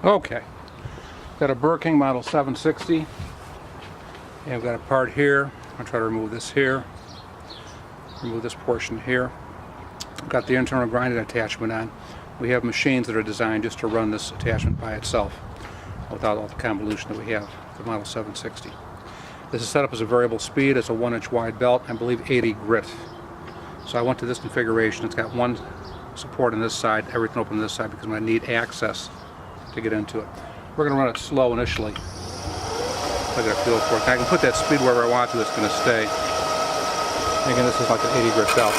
Okay, got a Burr model 760, and we've got a part here. I'll try to remove this here, remove this portion here. I've got the internal grinding attachment on. We have machines that are designed just to run this attachment by itself without all the convolution that we have for the Model 760. This is set up as a variable speed. It's a 1-inch wide belt, I believe 80 grit. So I went to this configuration. It's got one support on this side, everything open on this side, because I'm going to need access to get into it. We're going to run it slow initially. I get a feel for it. I can put that speed wherever I want to. It's going to stay. Again, this is like an 80 grit belt.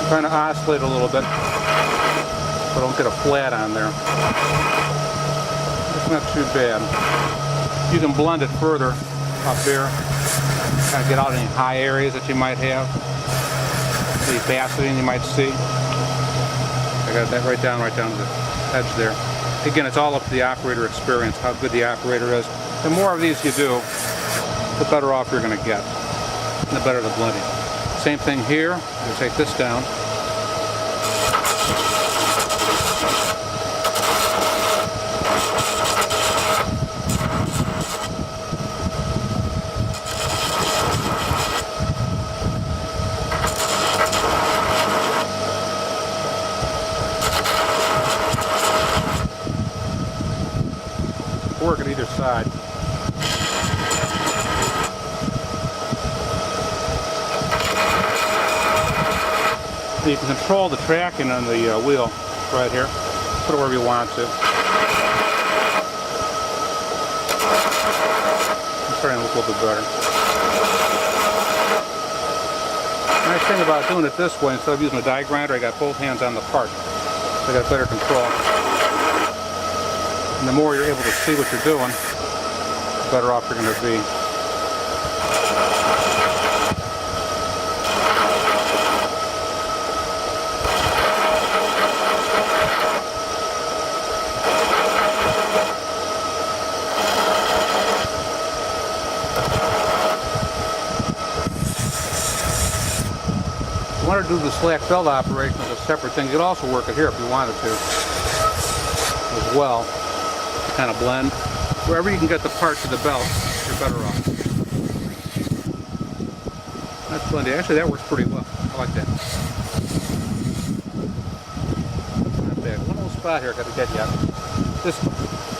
Trying to oscillate a little bit so I don't get a flat on there. It's not too bad. You can blend it further up here, kind of get out any high areas that you might have, the faceting you might see. I got that right down to the edge there. Again, it's all up to the operator experience, how good the operator is. The more of these you do, the better off you're going to get, and the better the blending. Same thing here. You take this down. Work at either side. You can control the tracking on the wheel right here. Put it wherever you want to. I'm starting to look a little bit better. The nice thing about doing it this way, instead of using a die grinder, I got both hands on the part. So I got better control. And the more you're able to see what you're doing, the better off you're going to be. If you want to do the slack belt operation as a separate thing, you could also work it here if you wanted to as well. Kind of blend. Wherever you can get the part to the belt, you're better off. That's blended. Actually, that works pretty well. I like that. Not bad. One little spot here I got to get yet. This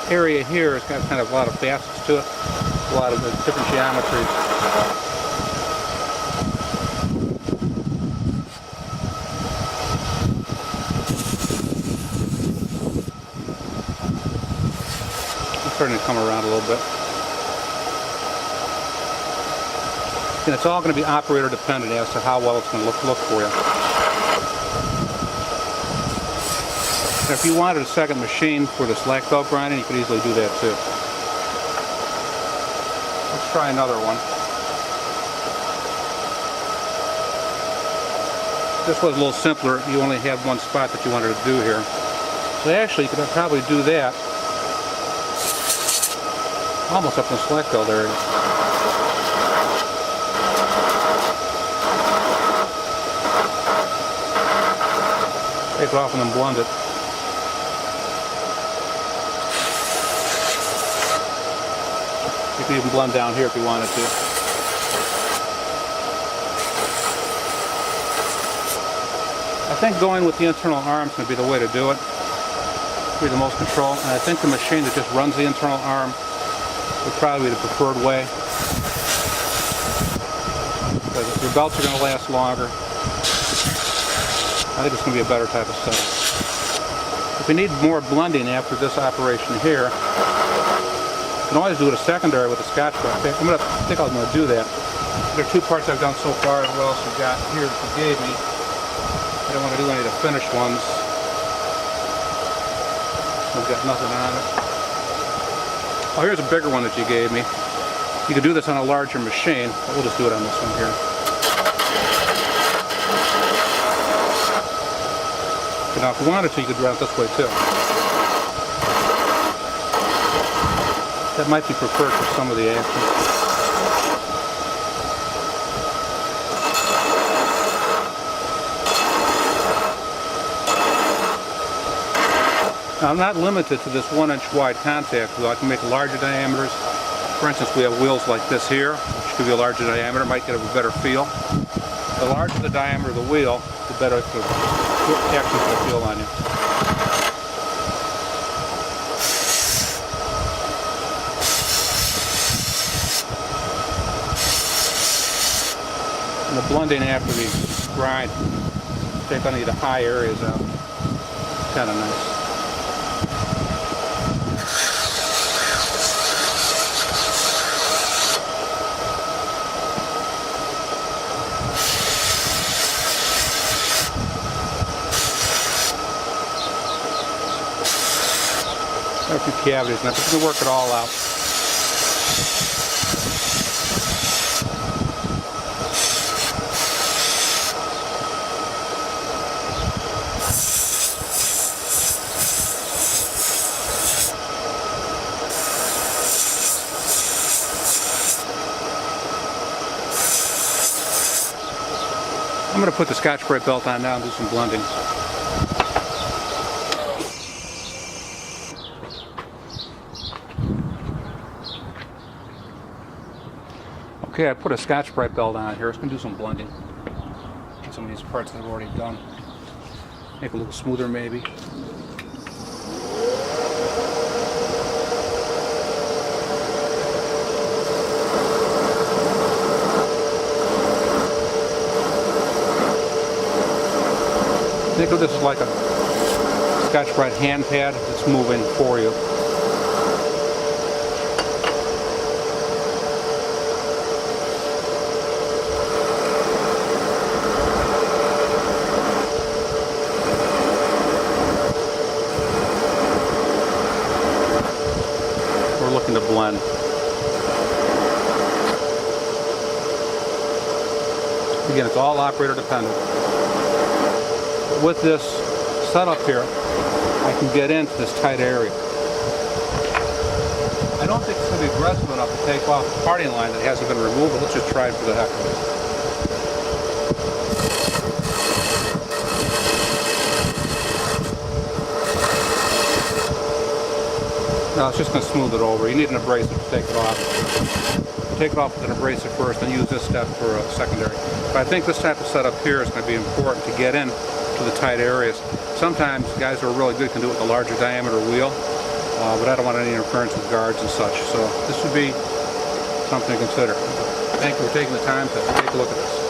area here has got kind of a lot of facets to it, a lot of different geometries. Starting to come around a little bit. And it's all going to be operator dependent as to how well it's going to look for you. And if you wanted a second machine for the slack belt grinding, you could easily do that too. Let's try another one. This was a little simpler. You only had one spot that you wanted to do here. So actually, you could probably do that almost up in the slack belt area. Take it off and then blend it. You can even blend down here if you wanted to. I think going with the internal arm is going to be the way to do it. Be the most control. And I think the machine that just runs the internal arm would probably be the preferred way. Because your belts are going to last longer. I think it's going to be a better type of setup. If you need more blending after this operation here, you can always do it a secondary with a Scotch brush. I think I'm going to do that. There are two parts I've done so far. What else we've got here that you gave me. I don't want to do any of the finished ones. We've got nothing on it. Oh, here's a bigger one that you gave me. You could do this on a larger machine, but we'll just do it on this one here. Now, if you wanted to, you could run it this way too. That might be preferred for some of the action. Now, I'm not limited to this 1-inch wide contact wheel. I can make larger diameters. For instance, we have wheels like this here, which could be a larger diameter, might get a better feel. The larger the diameter of the wheel, the better the action will feel on you. And the blending after the grind, take any of the high areas out. Kind of nice. A few cavities, and I'm just going to work it all out. I'm going to put the Scotch-Brite belt on now and do some blending. Okay, I put a Scotch-Brite belt on here. It's going to do some blending. Some of these parts that I've already done. Make it a little smoother maybe. Think of this as like a Scotch-Brite hand pad that's moving for you. We're looking to blend. Again, it's all operator dependent. With this setup here, I can get into this tight area. I don't think it's going to be aggressive enough to take off the parting line that hasn't been removed, but let's just try it for the heck of it. Now it's just going to smooth it over. You need an abrasive to take it off. Take it off with an abrasive first and use this step for a secondary. But I think this type of setup here is going to be important to get in to the tight areas. Sometimes guys who are really good can do it with a larger diameter wheel, but I don't want any interference with guards and such. So this would be something to consider. Thank you for taking the time to take a look at this.